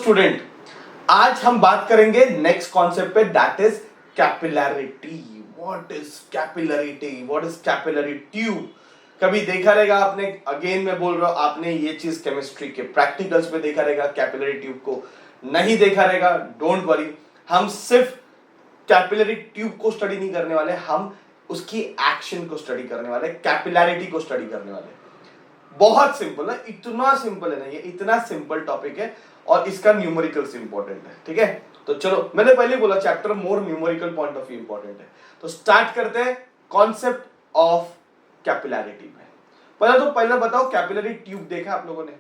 Student, आज हम बात करेंगे नेक्स्ट कॉन्सेप्ट पे, that is capillarity. What is capillarity? What is capillary tube? कभी देखा रहेगा आपने, अगेन मैं बोल रहा हूं, आपने ये चीज केमिस्ट्री के प्रैक्टिकल्स में देखा रहेगा, कैपिलरी ट्यूब को नहीं देखा रहेगा, डोंट वरी। हम सिर्फ कैपिलरी ट्यूब को स्टडी नहीं करने वाले, हम उसकी एक्शन को स्टडी करने वाले, कैपिलैरिटी को स्टडी करने वाले। बहुत सिंपल है, इतना सिंपल है ना, ये इतना सिंपल टॉपिक है और इसका न्यूमेरिकल्स इंपॉर्टेंट है। ठीक है, तो चलो, मैंने पहले बोला chapter more numerical point of view important है। तो स्टार्ट करते हैं कॉन्सेप्ट ऑफ कैपिलैरिटी में। पहले बताओ, कैपिलरी ट्यूब देखा आप लोगों ने?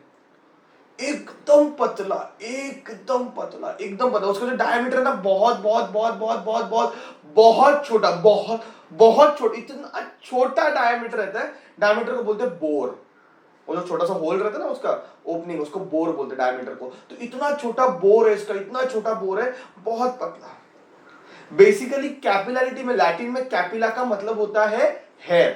एकदम पतला, एकदम पतला, एकदम पतला। उसका जो डायमीटर ना बहुत बहुत बहुत बहुत बहुत बहुत बहुत छोटा, बहुत बहुत छोटा, इतना छोटा डायमीटर रहता है। डायमीटर को बोलते हैं बोर। वो जो छोटा सा होल रहता है ना, उसका ओपनिंग, उसको बोर बोलते हैं डायमीटर को। तो इतना छोटा बोर है इसका, इतना छोटा बोर है, बहुत पतला। बेसिकली कैपिलैरिटी में, लैटिन में कैपिला का मतलब होता है हेयर।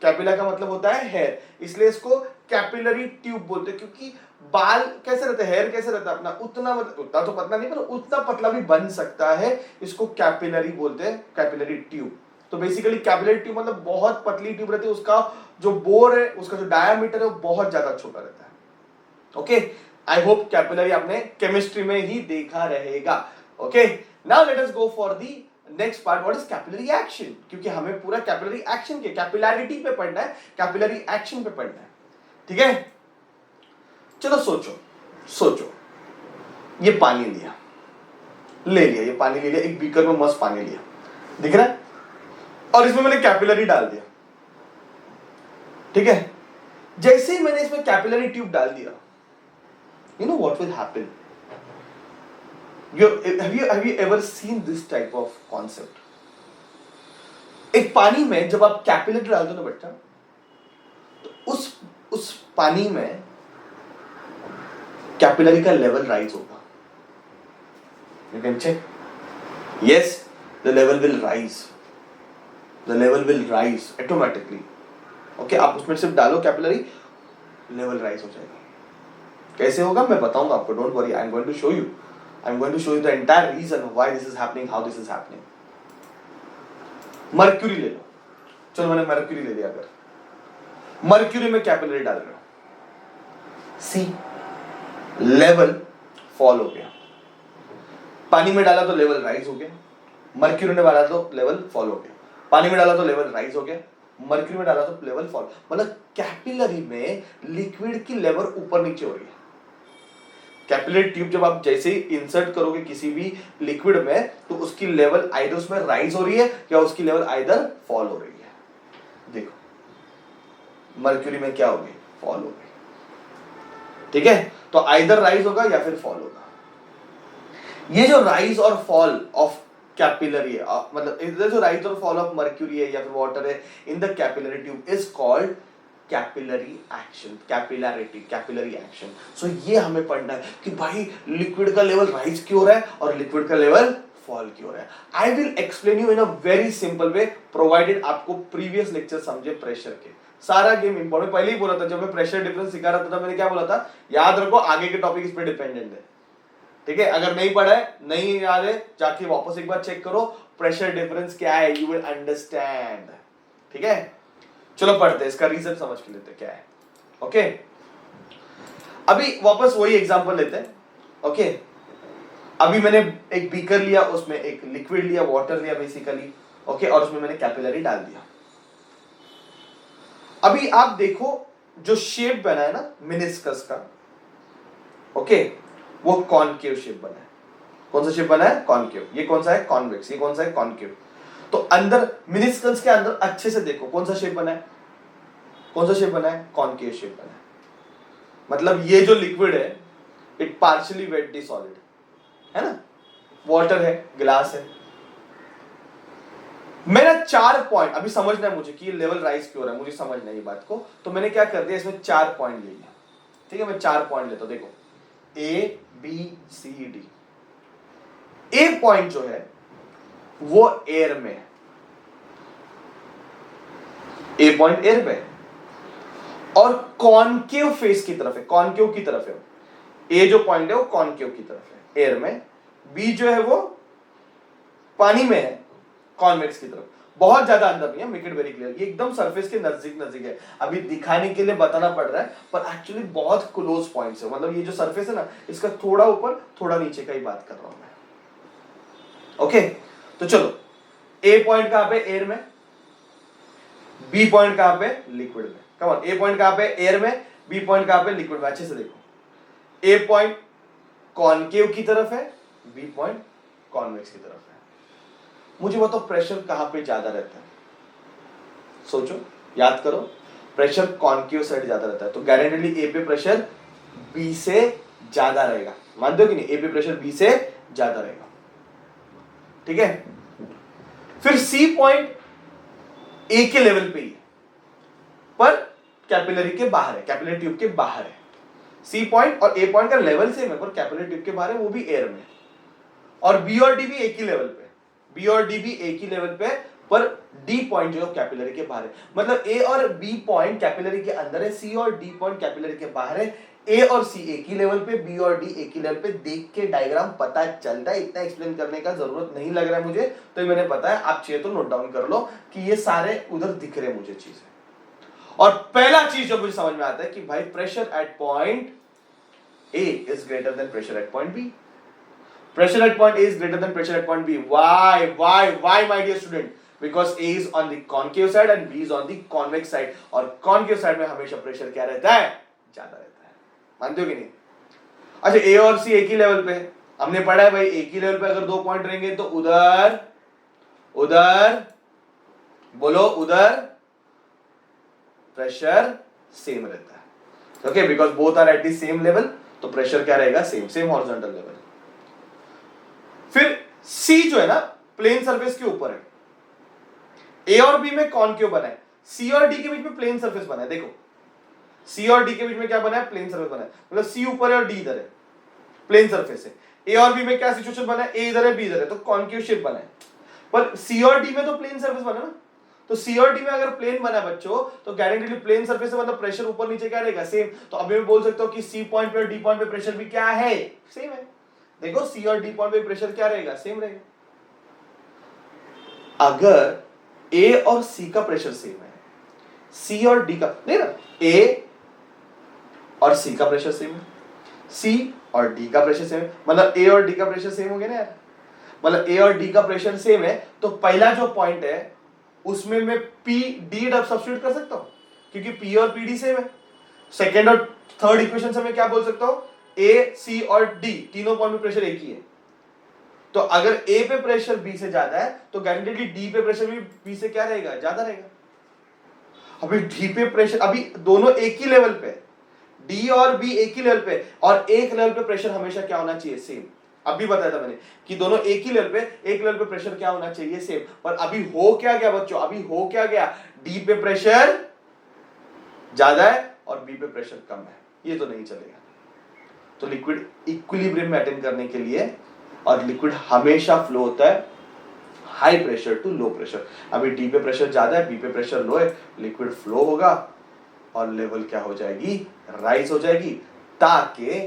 कैपिला का मतलब होता है हेयर, इसलिए इसको कैपिलरी ट्यूब बोलते हैं। क्योंकि बाल कैसे रहते हैं, हेयर कैसे रहता है अपना, उतना मतलब उतना तो पतला नहीं, पर उतना पतला भी बन सकता है, इसको कैपिलरी बोलते हैं, कैपिलरी ट्यूब। तो बेसिकली कैपिलरी ट्यूब मतलब बहुत पतली ट्यूब रहती है, उसका जो बोर है, उसका जो डायमीटर है, वो बहुत ज्यादा छोटा रहता है। ओके, आई होप कैपिलरी आपने केमिस्ट्री में ही देखा रहेगा। Okay, now let us go for the next part, what is capillary action. क्योंकि हमें पूरा कैपिलरी एक्शन के, कैपिलैरिटी पे पढ़ना है, कैपिलरी एक्शन पे पढ़ना है। ठीक है, चलो सोचो, ये पानी लिया, ये पानी ले लिया, एक बीकर में मस्त पानी लिया, दिख रहा है, और इसमें मैंने कैपिलरी डाल दिया। ठीक है, जैसे ही मैंने इसमें कैपिलरी ट्यूब डाल दिया, you know what will happen? Have you ever seen this type of concept? एक पानी में जब आप कैपिलरी डालते हो ना बच्चा, तो उस पानी में कैपिलरी का लेवल राइज होगा। You can check. Yes, the level will rise. The level will rise automatically. Okay, आप उसमें सिर्फ डालो कैपिलरी, लेवल राइज हो जाएगा। कैसे होगा मैं बताऊंगा आपको, don't worry, I am going to show you. I am going to show you the entire reason why this is happening, how this is happening. Mercury ले लो, चलो मैंने मर्क्यूरी ले लिया। अगर मर्क्यूरी में कैपिलरी डाल रहे हो, सी लेवल फॉल हो गया। पानी में डाला तो लेवल राइज हो गया, मर्क्यूरी में डाला तो लेवल फॉल हो गया। पानी में डाला तो लेवल राइज हो गया, मर्क्यूरी में डाला तो लेवल फॉल। मतलब कैपिलरी में लिक्विड की लेवल ऊपर नीचे हो रही है। कैपिलरी ट्यूब जब आप जैसे ही इंसर्ट करोगे किसी भी लिक्विड में, तो उसकी लेवल आइदर उसमें राइज हो रही है या उसकी लेवल आइदर फॉल हो रही है। देखो मर्क्यूरी में क्या हो गई, फॉल हो गई। ठीक है, तो आइदर राइज होगा या फिर फॉल होगा। ये जो राइज और फॉल ऑफ कैपिलरी है, मतलब इधर जो राइज और फॉल ऑफ मर्क्यूरी है या फिर वाटर है in the capillary tube is called capillary action, capillarity, capillary action. So ये हमें पढ़ना है कि भाई लिक्विड का लेवल राइज क्यों हो रहा है और लिक्विड का लेवल फॉल क्यों हो रहा है। I will explain you in a very simple way, provided आपको प्रीवियस लेक्चर समझे प्रेशर के। सारा गेम इंपॉर्टेंट, पहले ही बोला था जब मैं प्रेशर डिफरेंस सिखा रहा था, मैंने क्या बोला था, याद रखो आगे के टॉपिक इस पे डिपेंडेंट है। ठीक है, अगर नहीं पढ़ा है, नहीं याद है, जाके वापस एक बार चेक करो प्रेशर डिफरेंस क्या है, यू विल अंडरस्टैंड। ठीक है, चलो पढ़ते हैं, इसका रीजन समझ के लेते क्या है। ओके, अभी वापस वही एग्जांपल लेते हैं। ओके, अभी मैंने एक बीकर लिया, उसमें एक लिक्विड लिया, वाटर लिया बेसिकली। ओके, और उसमें मैंने कैपिलरी डाल दिया। अभी आप देखो जो शेप बना है ना मेनिस्कस का, ओके, वो कॉनकेव शेप बना है। कौन सा शेप बना है, कॉनकेव। ये कौन सा है, कॉन्वेक्स। ये कौन सा है, कॉनकेव। तो अंदर मेनिस्कस के अंदर अच्छे से देखो कौन सा शेप बना है, कौन सा शेप बना है, कॉनकेव शेप बना है। मतलब ये जो लिक्विड है इट पार्शियली वेट सॉलिड है ना, वाटर है, ग्लास है। मेरा 4 पॉइंट अभी समझना है मुझे कि लेवल राइज क्यों हो रहा है, मुझे समझना है ये बात को। तो मैंने क्या कर दिया, इसमें 4 पॉइंट ले लिया। ठीक है, मैं 4 पॉइंट लेता हूं। देखो A B C D. A point जो है वो एयर में है, ए पॉइंट एयर पे और कॉनकेव फेस की तरफ है, कॉनकेव की तरफ है। ए जो पॉइंट है वो कॉनकेव की तरफ है एयर में, बी जो है वो पानी में है कॉन्वेक्स की तरफ, बहुत ज्यादा अंदर नहीं है, मेक इट वेरी क्लियर, ये एकदम सरफेस के नजदीक नजदीक है, अभी दिखाने के लिए बताना पड़ रहा है पर एक्चुअली बहुत क्लोज पॉइंट्स है, मतलब ये जो सरफेस है ना इसका थोड़ा ऊपर थोड़ा नीचे का ही बात कर रहा हूं मैं। ओके तो चलो, ए पॉइंट कहां पे एयर में, बी पॉइंट कहां पे लिक्विड में, कम ऑन, ए पॉइंट कहां पे एयर में, बी पॉइंट कहां पे लिक्विड में, अच्छे से देखो, ए पॉइंट कॉनकेव की तरफ है, बी पॉइंट कॉन्वेक्स की तरफ है, मुझे बताओ प्रेशर कहां पे ज्यादा रहता है, सोचो याद करो, प्रेशर कॉनकेव साइड ज्यादा रहता है, तो गारंटेडली ए पे प्रेशर बी से ज्यादा रहेगा, मानते हो कि नहीं, ए पे प्रेशर बी से ज्यादा रहेगा, ठीक है। फिर सी पॉइंट ए के लेवल पे ही है पर कैपिलरी के बाहर है, कैपिलरी ट्यूब के बाहर है, सी पॉइंट और ए पॉइंट का लेवल सेम है पर कैपिलरी ट्यूब के बाहर है, वो भी एयर में, और बी और डी भी एक ही लेवल पे, बी और डी भी एक ही लेवल पे, पर डी पॉइंट जो है कैपिलरी के बाहर है, मतलब ए और बी पॉइंट कैपिलरी के अंदर है, सी और डी पॉइंट कैपिलरी के बाहर है, ए और सी एक ही लेवल पे, बी और डी एक ही लेवल पे, देख के डायग्राम पता चलता है, इतना एक्सप्लेन करने का जरूरत नहीं लग रहा है मुझे, तो ये मैंने बताया, आप चाहिए तो नोट डाउन कर लो कि ये सारे उधर दिख रहे मुझे चीजें। और पहला चीज जो मुझे समझ में आता है कि भाई pressure at point A is greater than pressure at point B, pressure at point A is greater than pressure at point B. Why, my dear student? Because A is on the concave side and B is on the convex side. और concave side में हमेशा pressure क्या रहता है? ज्यादा रहता है। मानते हो कि नहीं? अच्छा, A और C एक ही लेवल पे, हमने पढ़ा है भाई एक ही लेवल पे अगर दो पॉइंट रहेंगे तो उधर बोलो उधर प्रेशर सेम रहता है। Okay, because both are at the same level, तो प्रेशर क्या रहेगा? Same horizontal level. फिर C जो है ना प्लेन सरफेस के ऊपर है, A और B में कॉनकेव बना है, C और D के बीच में प्लेन सरफेस बना है, देखो C और D के बीच में क्या बना है? प्लेन सरफेस बना है, मतलब C ऊपर है और D इधर है, प्लेन सरफेस है। A और B में क्या सिचुएशन बना है? A इधर है, B इधर है, तो कॉनकेव शेप बना है। पर C और D में तो प्लेन सरफेस बना ना, तो C और D में अगर प्लेन बना बच्चों तो गारंटीली प्लेन सरफेस है, मतलब प्रेशर ऊपर नीचे क्या रहेगा? सेम। तो अभी मैं बोल सकता हूं कि C पॉइंट पे और D पॉइंट पे प्रेशर भी क्या है? सेम है। देखो C और D पॉइंट पे प्रेशर क्या रहेगा? सेम रहेगा। अगर A और C का प्रेशर सेम है, C और D का नहीं ना, A और C का प्रेशर सेम है, C और D का प्रेशर सेम है, मतलब A और D का प्रेशर सेम हो गया ना यार, मतलब A और D का प्रेशर सेम है, तो पहला जो पॉइंट है उसमें मैं P D डब सब्स्टिट्यूट कर सकता हूं क्योंकि P और PD सेम है। सेकेंड और थर्ड इक्वेशन से मैं क्या बोल सकता हूं? A, C और D तीनों पॉइंट पे प्रेशर एक ही है, तो अगर A पे प्रेशर B से ज्यादा है तो गारंटीली D पे प्रेशर भी B से क्या रहेगा? ज्यादा रहेगा। अभी D पे प्रेशर, अभी दोनों एक ही लेवल पे, D और B एक ही लेवल पे, और एक लेवल पे प्रेशर हमेशा क्या होना चाहिए? सेम। अभी बताया था मैंने कि दोनों एक ही लेवल पे, एक लेवल पे प्रेशर क्या होना चाहिए? सेम। पर अभी हो क्या गया बच्चों? अभी हो क्या गया? D पे प्रेशर ज्यादा है और B पे प्रेशर कम है, ये तो नहीं चलेगा। तो लिक्विड इक्विलिब्रियम में अटेन करने के लिए, और लिक्विड हमेशा फ्लो होता है high pressure to low pressure. अभी डी पे प्रेशर ज्यादा है, बी पे प्रेशर लो है, लिक्विड फ्लो होगा और लेवल क्या हो जाएगी? राइज हो जाएगी, ताकि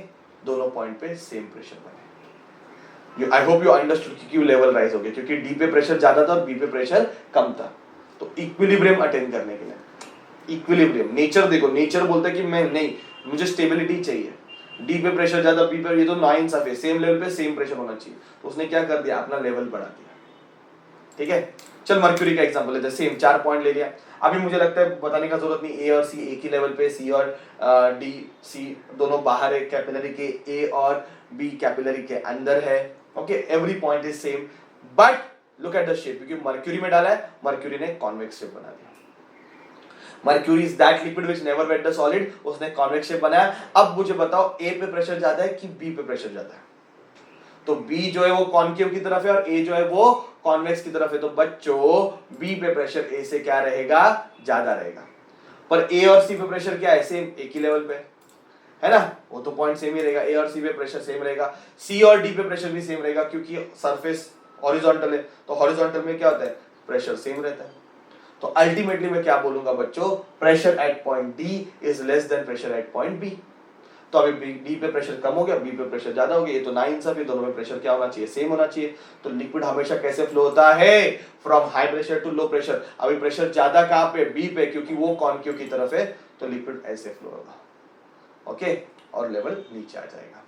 दोनों पॉइंट पे सेम प्रेशर बने। आई होप यू अंडरस्टूड कि क्यों लेवल राइज हो गया, क्योंकि डी पे प्रेशर ज्यादा था और बी पे प्रेशर कम था। तो इक्विलिब्रियम अटेन करने के लिए, इक्विलिब्रियम नेचर देखो, नेचर बोलता है कि मैं नहीं, मुझे स्टेबिलिटी चाहिए, डी पे प्रेशर ज्यादा, बी पे, ये तो नाइंसाफ है, सेम लेवल पे सेम प्रेशर होना चाहिए, तो उसने क्या कर दिया? अपना लेवल बढ़ा दिया। ठीक है, चल मर्क्यूरी का एग्जांपल लेते हैं, सेम 4 पॉइंट ले लिया। अभी मुझे लगता है बताने का जरूरत नहीं, ए और सी एक ही लेवल पे, सी और डी, सी दोनों बाहर है कैपिलरी के, ए और बी कैपिलरी के अंदर है। Okay, every point is same, but look at the shape, क्योंकि मर्क्यूरी में डाला है, मर्क्यूरी ने कॉन्वेक्स शेप बना दिया। Mercury is that liquid which never wet the solid, उसने कॉन्वेक्स शेप बनाया। अब मुझे बताओ ए पे प्रेशर ज्यादा है कि बी पे प्रेशर ज्यादा है? तो बी जो है वो कॉनकेव की तरफ है और ए जो है वो कॉन्वेक्स की तरफ है, तो बच्चों बी पे प्रेशर ए से क्या रहेगा? ज्यादा रहेगा। पर ए और सी पे प्रेशर क्या है? सेम, एक ही लेवल पे है ना, वो तो पॉइंट सेम ही रहेगा। ए और सी पे प्रेशर सेम रहेगा, सी और डी पे प्रेशर भी सेम रहेगा, क्योंकि सरफेस हॉरिजॉन्टल है, तो हॉरिजॉन्टल में क्या होता है? प्रेशर सेम रहता है। तो अल्टीमेटली मैं क्या बोलूंगा बच्चों? Pressure at point D is less than pressure at point B. तो अभी डी पे प्रेशर कम हो गया, बी पे प्रेशर ज्यादा हो गया, ये तो नाइंसाफी, दोनों में प्रेशर क्या होना चाहिए, सेम होना चाहिए। तो लिक्विड हमेशा कैसे फ्लो होता है, from high pressure to low pressure. अभी प्रेशर ज्यादा कहां पे, बी पे, क्योंकि वो कॉन्केव की तरफ है, तो लिक्विड ऐसे फ्लो होगा, ओके, और लेवल नीचे आ जाएगा।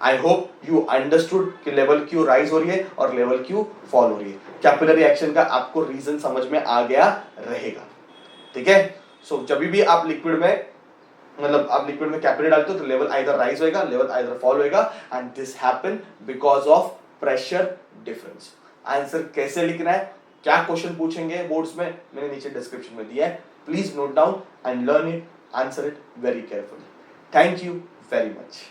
आई होप यू अंडरस्टूड कि लेवल क्यों राइज हो रही है और लेवल क्यों फॉल हो रही है। कैपिलरी एक्शन का आपको रीजन समझ में आ गया रहेगा, ठीक है। सो जब भी आप लिक्विड में, मतलब आप लिक्विड में कैपिलरी डालते हो तो लेवल आइदर राइज होएगा, लेवल आइदर फॉल होएगा, and this happen because of pressure difference. Answer कैसे लिखना है, क्या क्वेश्चन पूछेंगे बोर्ड्स में, मैंने नीचे डिस्क्रिप्शन में दिया है, please note down and learn it, answer it very carefully. Thank you very much.